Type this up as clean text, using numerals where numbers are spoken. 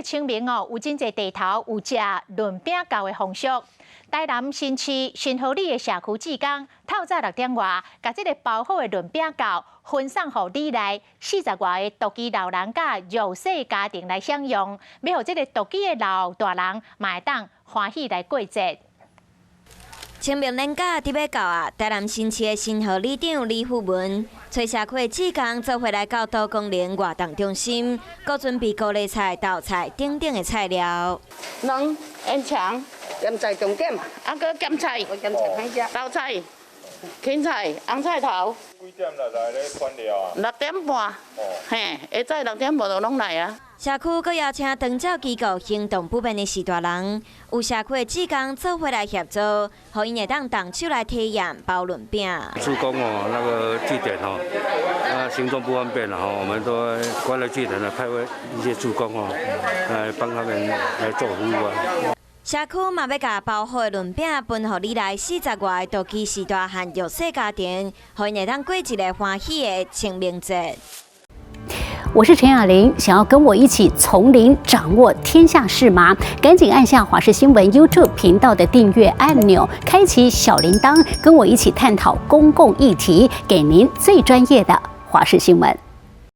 个清明哦，有真侪地头有食润饼糕的风俗。台南新市新河里的社区志工，透早6点外，把这个包好的润饼糕分送给里内40外个独居老人甲弱势家庭来享用，要让这个独居的老大人嘛会当欢喜来过节。清明连假伫要到啊！台南新市的新河里长李富文找社区的志工做伙来到都公园活动中心，搁准备高丽菜、豆菜等等的菜料。两烟肠，咸菜重点，搁咸菜，豆菜、芹菜、红菜头。几点来咧款料啊？6点半，嘿，下早6点半就拢来啊。社区阁邀请长照机构行动不便的士大人，有社区的志工做伙来协助，互因会当动手来体验包润饼。助工哦，那个据点哦，行动不方便了哈，我们都关了据点了，派一些助工哦，来帮他们来做服务啊。社区嘛要甲包好的润饼分予里来40外独居士大和弱势家庭，互因会当过一个欢喜的清明节。我是陈雅玲，想要跟我一起从零掌握天下事吗？赶紧按下华视新闻 YouTube 频道的订阅按钮，开启小铃铛，跟我一起探讨公共议题，给您最专业的华视新闻。